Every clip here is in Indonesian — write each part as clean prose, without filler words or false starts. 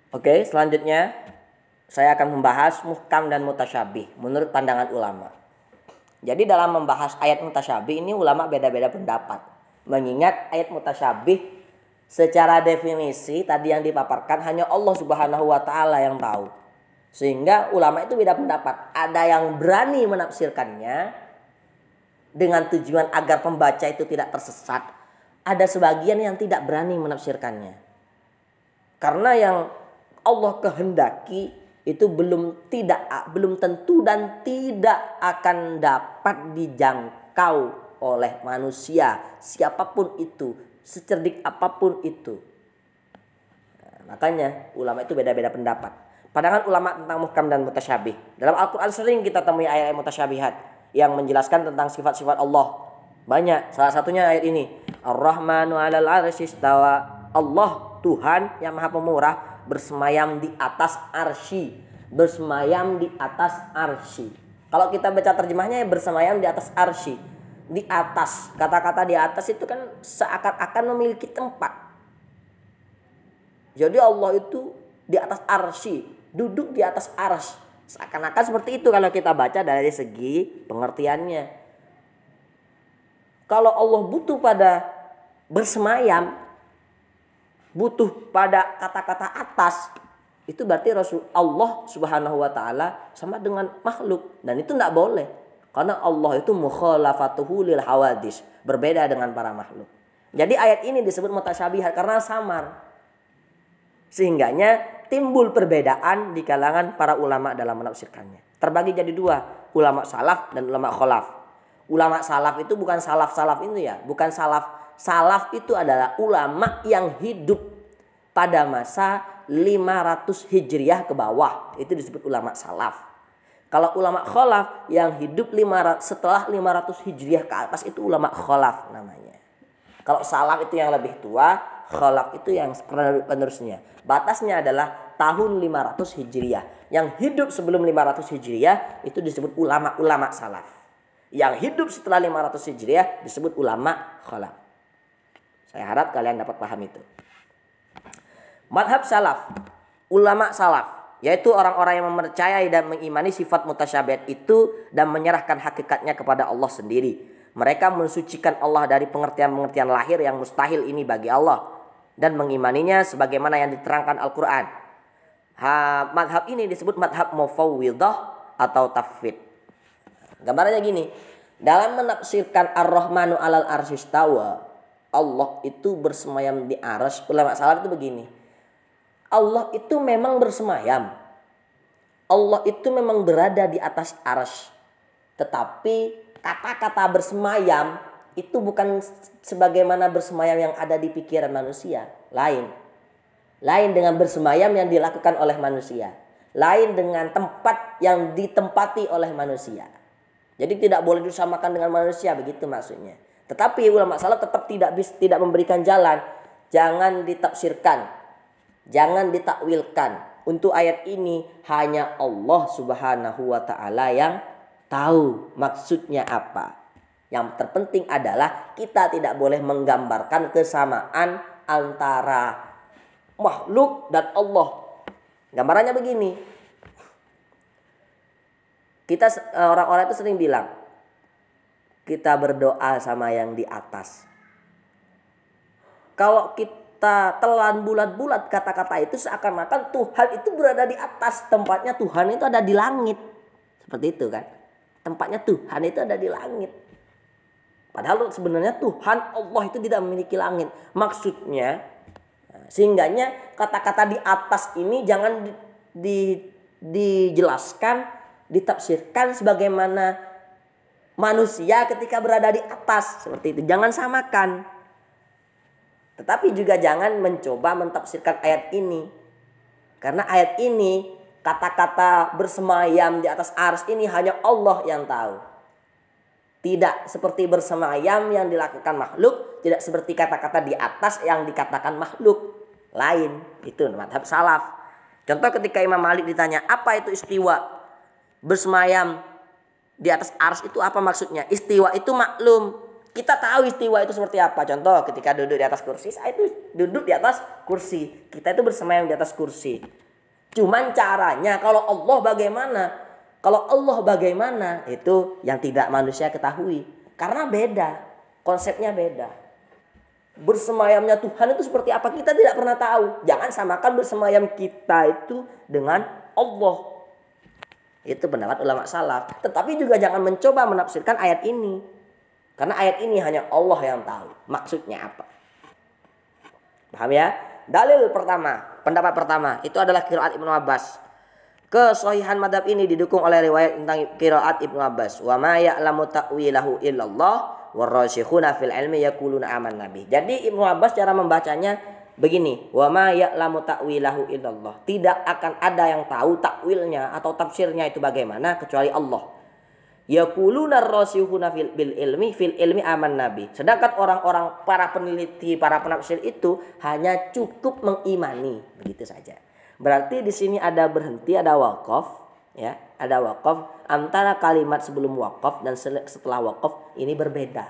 Oke, selanjutnya saya akan membahas muhkam dan mutasyabih menurut pandangan ulama. Jadi dalam membahas ayat mutasyabih ini ulama beda-beda pendapat. Mengingat ayat mutasyabih secara definisi tadi yang dipaparkan hanya Allah Subhanahu wa taala yang tahu. Sehingga ulama itu beda pendapat. Ada yang berani menafsirkannya dengan tujuan agar pembaca itu tidak tersesat. Ada sebagian yang tidak berani menafsirkannya. Karena yang Allah kehendaki itu belum tentu dan tidak akan dapat dijangkau oleh manusia siapapun itu, secerdik apapun itu. Nah, makanya ulama itu beda-beda pendapat. Pandangan ulama tentang muhkam dan mutasyabih. Dalam Al-Quran sering kita temui ayat-ayat mutasyabihat yang menjelaskan tentang sifat-sifat Allah. Banyak, salah satunya ayat ini. Ar-Rahmanu 'alal 'arsy istawa. Allah Tuhan yang Maha Pemurah bersemayam di atas arsy. Bersemayam di atas arsy. Kalau kita baca terjemahnya bersemayam di atas arsy. Di atas, kata-kata di atas itu kan seakan-akan memiliki tempat. Jadi Allah itu di atas arsy, duduk di atas arsy. Seakan-akan seperti itu kalau kita baca dari segi pengertiannya. Kalau Allah butuh pada bersemayam, butuh pada kata-kata atas, itu berarti Rasul Allah Subhanahu wa taala sama dengan makhluk, dan itu tidak boleh. Karena Allah itu mukhalafatuhu lil hawadis, berbeda dengan para makhluk. Jadi ayat ini disebut mutasyabihat karena samar. Sehingganya timbul perbedaan di kalangan para ulama dalam menafsirkannya. Terbagi jadi dua, ulama salaf dan ulama khalaf. Ulama salaf itu bukan salaf-salaf itu ya, bukan salaf. Salaf itu adalah ulama yang hidup pada masa 500 Hijriah ke bawah. Itu disebut ulama salaf. Kalau ulama khalaf yang hidup setelah 500 Hijriah ke atas itu ulama khalaf namanya. Kalau salaf itu yang lebih tua, khalaf itu yang penerusnya. Batasnya adalah tahun 500 Hijriah. Yang hidup sebelum 500 Hijriah itu disebut ulama-ulama salaf. Yang hidup setelah 500 Hijriah disebut ulama khalaf. Saya harap kalian dapat paham itu. Madhab salaf, ulama salaf, yaitu orang-orang yang mempercayai dan mengimani sifat mutasyabihat itu dan menyerahkan hakikatnya kepada Allah sendiri. Mereka mensucikan Allah dari pengertian-pengertian lahir yang mustahil ini bagi Allah dan mengimaninya sebagaimana yang diterangkan Al-Quran. Madhab ini disebut madhab mufawwidah atau tafwid. Gambarnya gini, dalam menafsirkan Ar-Rahmanu 'alal 'arsy istawa, Allah itu bersemayam di arsy. Ulama salaf itu begini, Allah itu memang bersemayam, Allah itu memang berada di atas arsy. Tetapi kata-kata bersemayam itu bukan sebagaimana bersemayam yang ada di pikiran manusia. Lain dengan bersemayam yang dilakukan oleh manusia. Lain dengan tempat yang ditempati oleh manusia. Jadi tidak boleh disamakan dengan manusia, begitu maksudnya. Tetapi ulama salaf tetap tidak memberikan jalan. Jangan ditafsirkan, jangan ditakwilkan. Untuk ayat ini hanya Allah Subhanahu wa taala yang tahu maksudnya apa. Yang terpenting adalah kita tidak boleh menggambarkan kesamaan antara makhluk dan Allah. Gambarannya begini. Kita orang-orang itu sering bilang, kita berdoa sama yang di atas. Kalau kita telan bulat-bulat kata-kata itu seakan-akan Tuhan itu berada di atas. Tempatnya Tuhan itu ada di langit. Seperti itu kan. Tempatnya Tuhan itu ada di langit. Padahal sebenarnya Tuhan Allah itu tidak memiliki langit. Maksudnya, sehingganya kata-kata di atas ini jangan dijelaskan, ditafsirkan sebagaimana manusia ketika berada di atas. Seperti itu. Jangan samakan. Tetapi juga jangan mencoba mentafsirkan ayat ini. Karena ayat ini, kata-kata bersemayam di atas arsy ini hanya Allah yang tahu. Tidak seperti bersemayam yang dilakukan makhluk. Tidak seperti kata-kata di atas yang dikatakan makhluk. Lain. Itu madhab salaf. Contoh ketika Imam Malik ditanya, apa itu istiwa? Bersemayam di atas arsy itu apa maksudnya? Istiwa itu maklum. Kita tahu istiwa itu seperti apa. Contoh ketika duduk di atas kursi, saya itu duduk di atas kursi. Kita itu bersemayam di atas kursi. Cuman caranya kalau Allah bagaimana? Kalau Allah bagaimana? Itu yang tidak manusia ketahui. Karena beda. Konsepnya beda. Bersemayamnya Tuhan itu seperti apa? Kita tidak pernah tahu. Jangan samakan bersemayam kita itu dengan Allah. Itu pendapat ulama salaf. Tetapi juga jangan mencoba menafsirkan ayat ini. Karena ayat ini hanya Allah yang tahu maksudnya apa. Paham ya? Dalil pertama, pendapat pertama itu adalah qiraat Ibnu Abbas. Kesahihan madhab ini didukung oleh riwayat tentang qiraat Ibnu Abbas. Wa ma ya'lamu ta'wilahu illallah warrasikhuna fil ilmi yaquluna amanna bih. Jadi Ibnu Abbas cara membacanya begini, wa ma ya'lamu ta'wilahu illallah. Tidak akan ada yang tahu takwilnya atau tafsirnya itu bagaimana kecuali Allah. Yaquluna ar-rasikhuna fil ilmi aman nabi. Sedangkan orang-orang para peneliti, para penafsir itu hanya cukup mengimani, begitu saja. Berarti di sini ada berhenti, ada waqaf, ya, ada waqaf antara kalimat sebelum waqaf dan setelah waqaf ini berbeda.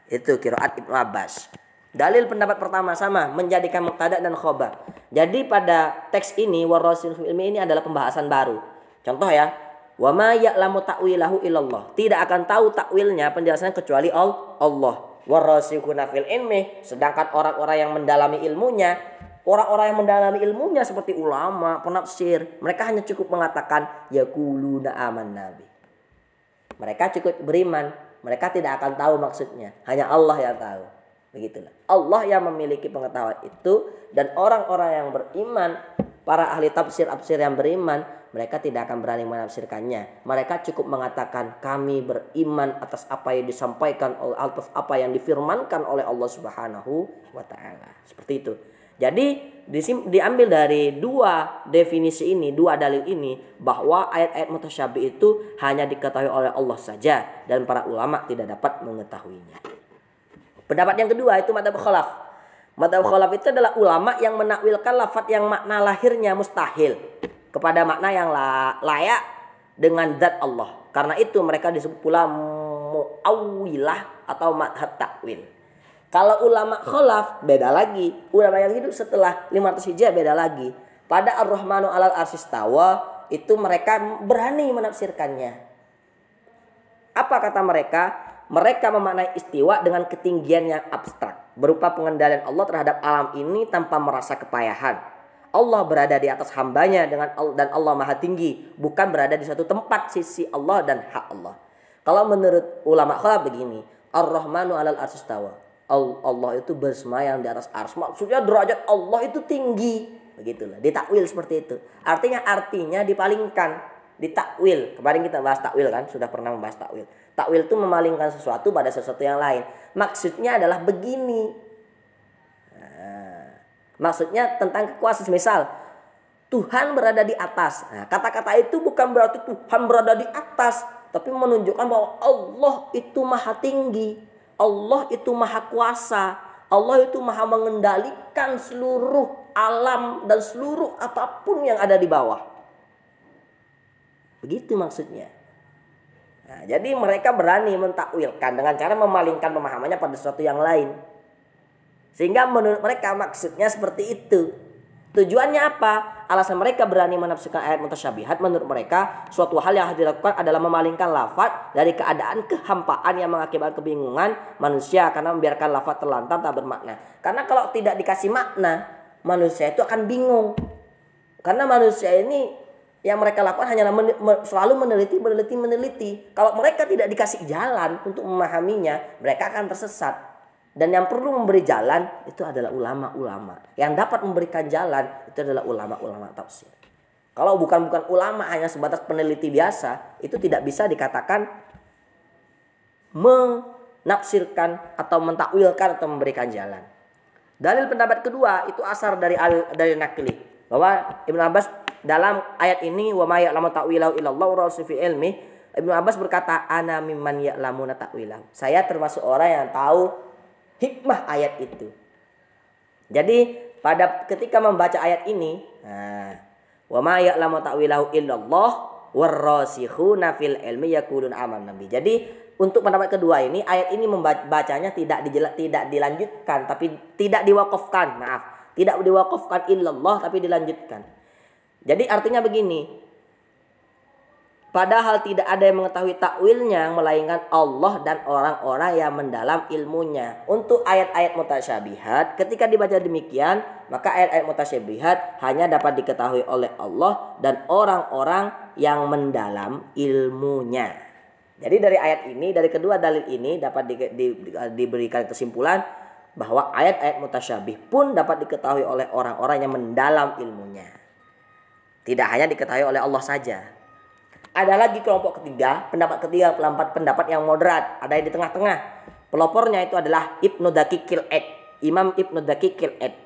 Itu qiraat Ibnu Abbas. Dalil pendapat pertama sama, menjadikan mubtada dan khobar. Jadi pada teks ini warasikhul fil ilmi ini adalah pembahasan baru. Contoh ya. Wa ma ya'lamu ta'wilahu illallah. Tidak akan tahu takwilnya, penjelasannya kecuali Allah. Warasikhuna fil ilmi, sedangkan orang-orang yang mendalami ilmunya, seperti ulama, penafsir, mereka hanya cukup mengatakan yaquluna amanna bi. Mereka cukup beriman, mereka tidak akan tahu maksudnya, hanya Allah yang tahu. Begitulah. Allah yang memiliki pengetahuan itu, dan orang-orang yang beriman, para ahli tafsir yang beriman, mereka tidak akan berani menafsirkannya. Mereka cukup mengatakan kami beriman atas apa yang disampaikan, atas apa yang difirmankan oleh Allah Subhanahu wa taala. Seperti itu. Jadi diambil dari dua definisi ini, dua dalil ini, bahwa ayat-ayat mutasyabih itu hanya diketahui oleh Allah saja dan para ulama tidak dapat mengetahuinya. Pendapat yang kedua itu madzhab khalaf. Madzhab khalaf itu adalah ulama yang menakwilkan lafaz yang makna lahirnya mustahil kepada makna yang layak dengan zat Allah. Karena itu mereka disebut pula mu'awwilah atau madhab takwil. Kalau ulama khalaf beda lagi. Ulama yang hidup setelah 500 Hijriah beda lagi. Pada Ar-Rahmanu 'alal arsy istawa itu mereka berani menafsirkannya. Apa kata mereka? Mereka memaknai istiwa dengan ketinggian yang abstrak, berupa pengendalian Allah terhadap alam ini tanpa merasa kepayahan. Allah berada di atas hambanya dan Allah maha tinggi, bukan berada di suatu tempat sisi Allah dan hak Allah. Kalau menurut ulama khalaf begini, Ar-Rahmanu 'alal arsy istawa. Allah itu bersemayam di atas arsy. Maksudnya derajat Allah itu tinggi. Begitulah, ditakwil seperti itu. Artinya dipalingkan, ditakwil. Kemarin kita bahas takwil kan, sudah pernah membahas takwil. Takwil itu memalingkan sesuatu pada sesuatu yang lain. Maksudnya adalah begini. Maksudnya tentang kekuasaan. Misal Tuhan berada di atas. Nah, kata-kata itu bukan berarti Tuhan berada di atas, tapi menunjukkan bahwa Allah itu maha tinggi, Allah itu maha kuasa, Allah itu maha mengendalikan seluruh alam dan seluruh apapun yang ada di bawah. Begitu maksudnya. Nah, jadi mereka berani mentakwilkan dengan cara memalingkan pemahamannya pada sesuatu yang lain. Sehingga menurut mereka maksudnya seperti itu. Tujuannya apa? Alasan mereka berani menafsirkan ayat mutasyabihat, menurut mereka suatu hal yang harus dilakukan adalah memalingkan lafaz dari keadaan kehampaan yang mengakibatkan kebingungan manusia karena membiarkan lafaz terlantar tak bermakna. Karena kalau tidak dikasih makna, manusia itu akan bingung. Karena manusia ini yang mereka lakukan hanya selalu meneliti. Kalau mereka tidak dikasih jalan untuk memahaminya, mereka akan tersesat. Dan yang perlu memberi jalan itu adalah ulama-ulama. Yang dapat memberikan jalan itu adalah ulama-ulama tafsir. Kalau bukan ulama hanya sebatas peneliti biasa, itu tidak bisa dikatakan menafsirkan atau mentakwilkan atau memberikan jalan. Dalil pendapat kedua itu asar dari Naqli, bahwa Ibnu Abbas dalam ayat ini wa may ya'lamu ta'wilahu illallah wa fi ilmi, Ibnu Abbas berkata ana mimman ya'lamuna ta'wilahu. Saya termasuk orang yang tahu hikmah ayat itu. Jadi ketika membaca ayat ini, wa ma ya'lamu ta'wilahu illallah warrasikhuna fil ilmi yaqulun amanna bi. Jadi untuk pendapat kedua ini, ayat ini membacanya tidak dilanjutkan, tapi tidak diwakafkan. Maaf, tidak diwakafkan illallah, tapi dilanjutkan. Jadi artinya begini, padahal tidak ada yang mengetahui takwilnya melainkan Allah dan orang-orang yang mendalam ilmunya. Untuk ayat-ayat mutasyabihat, ketika dibaca demikian, maka ayat-ayat mutasyabihat hanya dapat diketahui oleh Allah dan orang-orang yang mendalam ilmunya. Jadi dari ayat ini, dari kedua dalil ini dapat diberikan kesimpulan bahwa ayat-ayat mutasyabih pun dapat diketahui oleh orang-orang yang mendalam ilmunya. Tidak hanya diketahui oleh Allah saja. Ada lagi kelompok ketiga, pendapat ketiga, pendapat yang moderat, ada yang di tengah-tengah. Pelopornya itu adalah Ibnu Daqiqil Aid, Imam Ibnu Daqiqil Aid.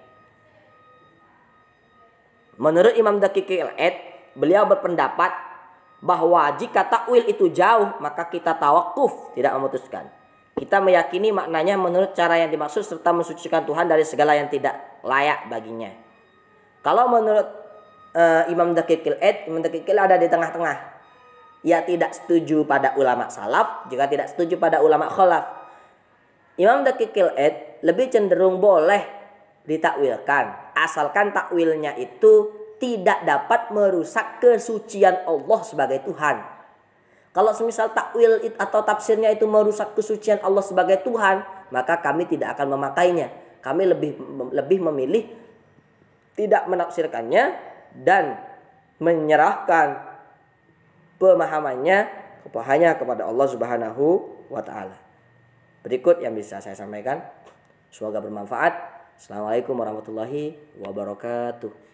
Menurut Imam Daqiqil Aid, beliau berpendapat bahwa jika takwil itu jauh, maka kita tawakuf, tidak memutuskan. Kita meyakini maknanya menurut cara yang dimaksud serta mensucikan Tuhan dari segala yang tidak layak baginya. Kalau menurut Imam Daqiqil Aid, Imam Daqiqil ada di tengah-tengah. Ia tidak setuju pada ulama salaf, juga tidak setuju pada ulama khalaf. Imam Daqiqil Aid lebih cenderung boleh ditakwilkan, asalkan takwilnya itu tidak dapat merusak kesucian Allah sebagai Tuhan. Kalau semisal takwil atau tafsirnya itu merusak kesucian Allah sebagai Tuhan, maka kami tidak akan memakainya. Kami lebih memilih tidak menafsirkannya dan menyerahkan pemahamannya hanya kepada Allah Subhanahu wa taala. Berikut yang bisa saya sampaikan. Semoga bermanfaat. Assalamualaikum warahmatullahi wabarakatuh.